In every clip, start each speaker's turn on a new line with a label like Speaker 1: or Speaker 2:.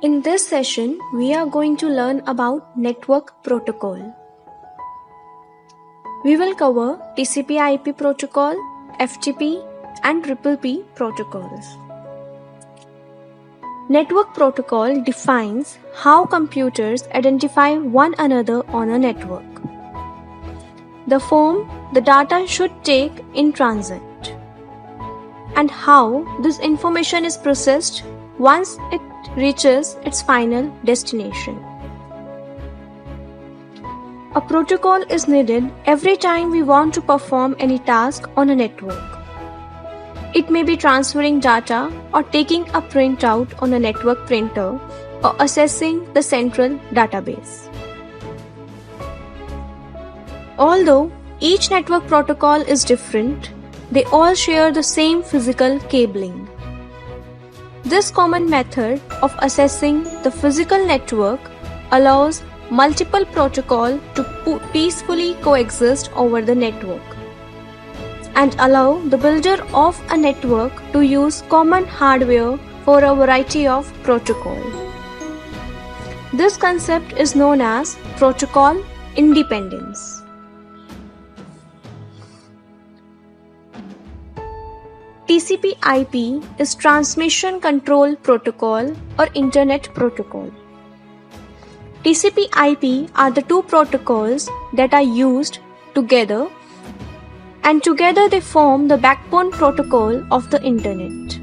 Speaker 1: In this session, we are going to learn about network protocol. We will cover TCP/IP protocol, FTP, and PPP protocols. Network protocol defines how computers identify one another on a network, the form the data should take in transit, and how this information is processed once it reaches its final destination. A protocol is needed every time we want to perform any task on a network. It may be transferring data or taking a printout on a network printer or accessing the central database. Although each network protocol is different, they all share the same physical cabling. This common method of assessing the physical network allows multiple protocols to peacefully coexist over the network and allow the builder of a network to use common hardware for a variety of protocols. This concept is known as protocol independence. TCP/IP is Transmission Control Protocol or Internet Protocol. TCP/IP are the two protocols that are used together, and together they form the backbone protocol of the Internet.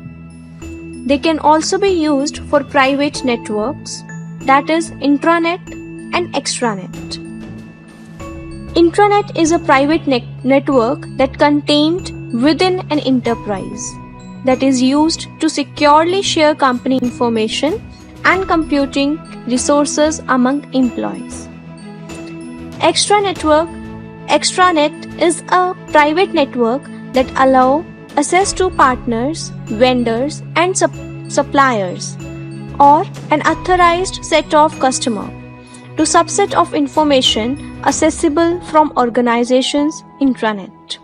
Speaker 1: They can also be used for private networks, that is intranet and extranet. Intranet is a private network that contained within an enterprise that is used to securely share company information and computing resources among employees. Extranet is a private network that allows access to partners, vendors, and suppliers, or an authorized set of customers to subset of information accessible from organizations' intranet.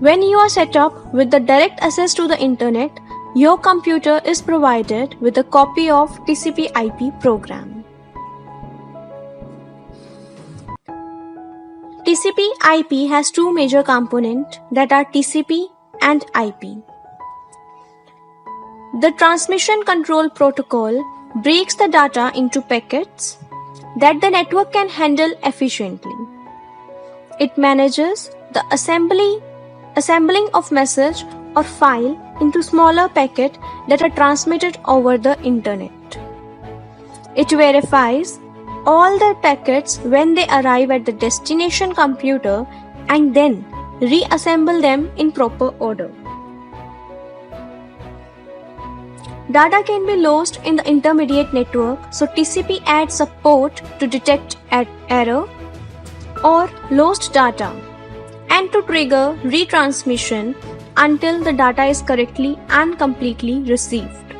Speaker 1: When you are set up with the direct access to the internet, your computer is provided with a copy of TCP/IP program. TCP/IP has two major components that are TCP and IP. The Transmission Control Protocol breaks the data into packets that the network can handle efficiently. It manages the assembling of message or file into smaller packets that are transmitted over the internet. It verifies all the packets when they arrive at the destination computer and then reassemble them in proper order. Data can be lost in the intermediate network, so TCP adds support to detect error or lost data and to trigger retransmission until the data is correctly and completely received.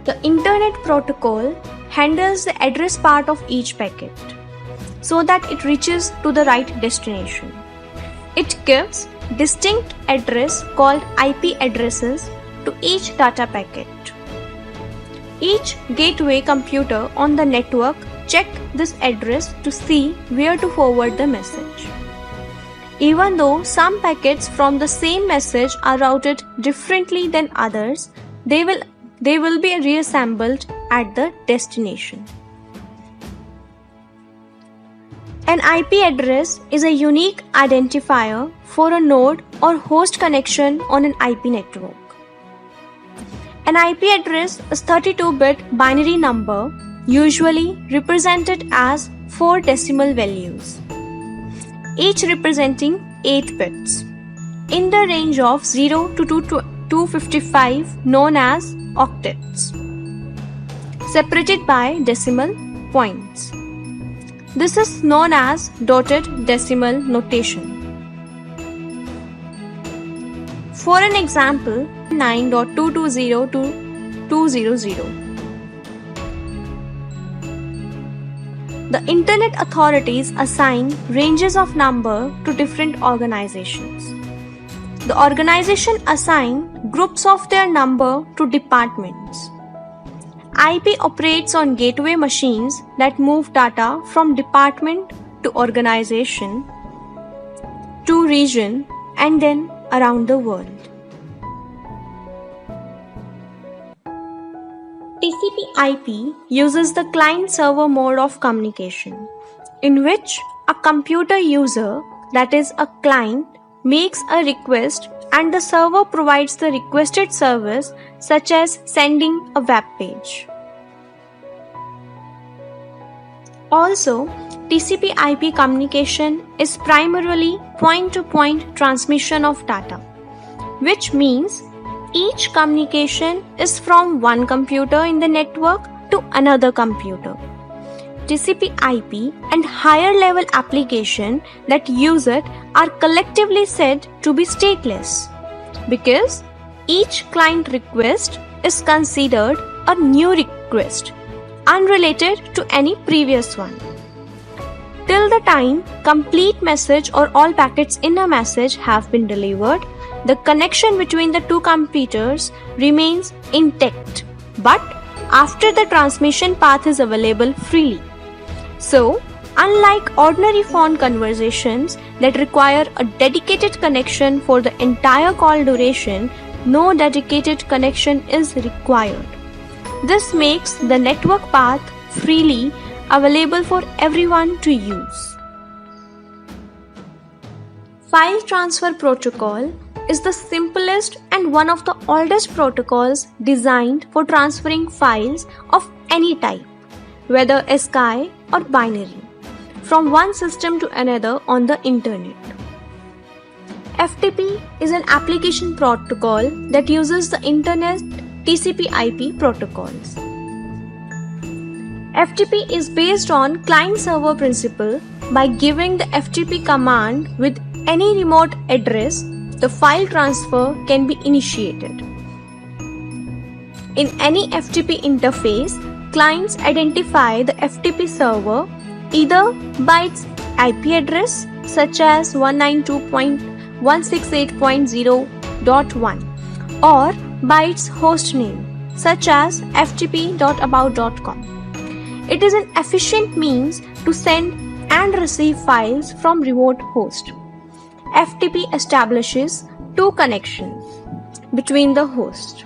Speaker 1: The Internet Protocol handles the address part of each packet so that it reaches to the right destination. It gives distinct address called IP addresses to each data packet. Each gateway computer on the network checks this address to see where to forward the message. Even though some packets from the same message are routed differently than others, they will be reassembled at the destination. An IP address is a unique identifier for a node or host connection on an IP network. An IP address is a 32-bit binary number, usually represented as 4 decimal values, each representing 8 bits, in the range of 0 to 255, known as octets, separated by decimal points. This is known as dotted decimal notation. For an example, 9.220 to 200. The Internet authorities assign ranges of number to different organizations. the organization assign groups of their number to departments. IP operates on gateway machines that move data from department to organization to region and then around the world. TCP/IP uses the client-server mode of communication, in which a computer user, that is a client, makes a request and the server provides the requested service, such as sending a web page. Also, TCP/IP communication is primarily point-to-point transmission of data, which means each communication is from one computer in the network to another computer. TCP/IP and higher level applications that use it are collectively said to be stateless, because each client request is considered a new request, unrelated to any previous one. Till the time complete message or all packets in a message have been delivered, the connection between the two computers remains intact, but after the transmission path is available freely. So, unlike ordinary phone conversations that require a dedicated connection for the entire call duration, no dedicated connection is required. This makes the network path freely available for everyone to use. File Transfer Protocol is the simplest and one of the oldest protocols designed for transferring files of any type, whether ASCII or binary, from one system to another on the internet. FTP is an application protocol that uses the internet TCP/IP protocols. FTP is based on client-server principle. By giving the FTP command with any remote address, the file transfer can be initiated. In any FTP interface, clients identify the FTP server either by its IP address, such as 192.168.0.1, or by its host name, such as ftp.about.com. It is an efficient means to send and receive files from remote host. FTP establishes two connections between the hosts.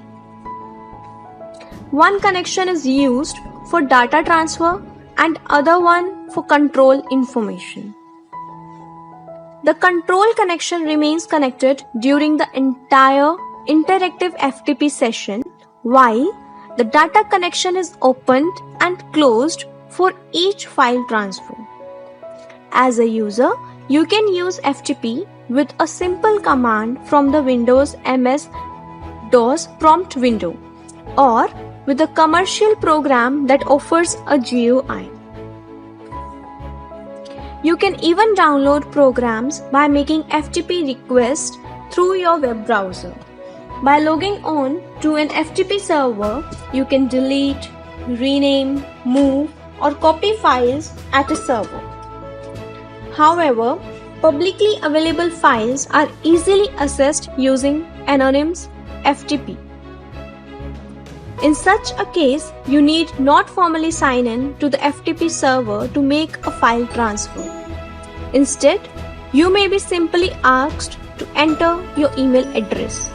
Speaker 1: One connection is used for data transfer and other one for control information. The control connection remains connected during the entire interactive FTP session, while the data connection is opened and closed for each file transfer. As a user, you can use FTP with a simple command from the Windows MS-DOS prompt window, or with a commercial program that offers a GUI. You can even download programs by making FTP requests through your web browser. By logging on to an FTP server, you can delete, rename, move, or copy files at a server. However, publicly available files are easily accessed using anonymous FTP. In such a case, you need not formally sign in to the FTP server to make a file transfer. Instead, you may be simply asked to enter your email address.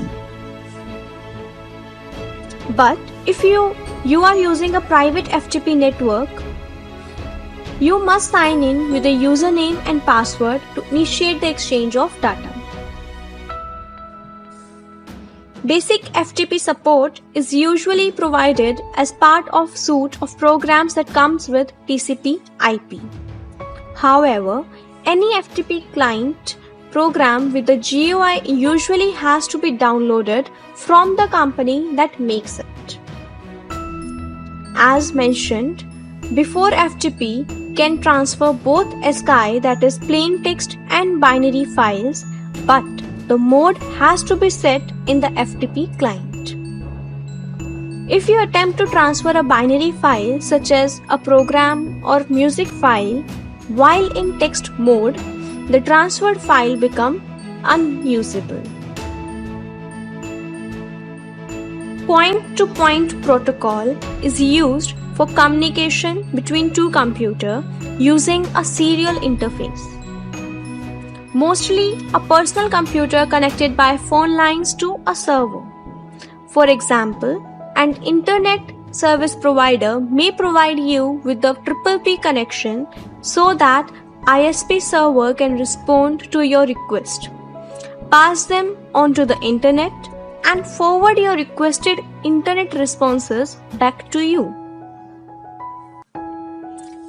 Speaker 1: But if you are using a private FTP network, you must sign in with a username and password to initiate the exchange of data. Basic FTP support is usually provided as part of suite of programs that comes with TCP/IP. However, any FTP client program with a GUI usually has to be downloaded from the company that makes it. As mentioned, before FTP can transfer both ASCII, that is plain text, and binary files, but the mode has to be set in the FTP client. If you attempt to transfer a binary file such as a program or music file while in text mode, the transferred file becomes unusable. Point-to-point protocol is used for communication between two computers using a serial interface. Mostly a personal computer connected by phone lines to a server. For example, an internet service provider may provide you with the PPP connection so that ISP server can respond to your request, pass them onto the internet, and forward your requested internet responses back to you.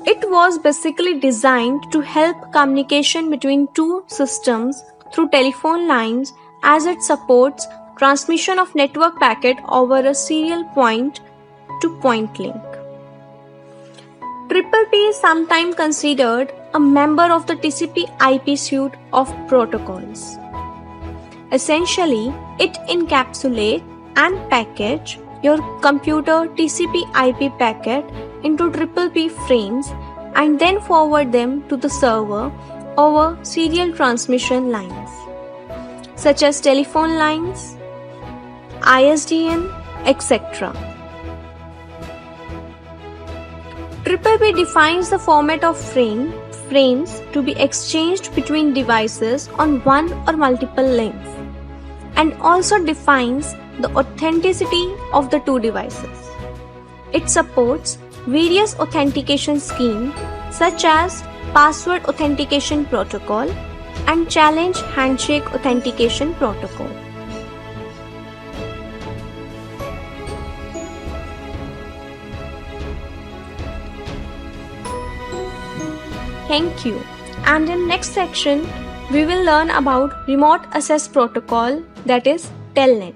Speaker 1: It was basically designed to help communication between two systems through telephone lines, as it supports transmission of network packet over a serial point-to-point link. PPP is sometimes considered a member of the TCP/IP suite of protocols. Essentially, it encapsulates and packages your computer TCP/IP packet into PPP frames and then forward them to the server over serial transmission lines, such as telephone lines, ISDN, etc. PPP defines the format of frames to be exchanged between devices on one or multiple links, and also defines the authenticity of the two devices. It supports various authentication schemes such as password authentication protocol and challenge handshake authentication protocol. Thank you. And in next section, we will learn about remote access protocol, that is Telnet.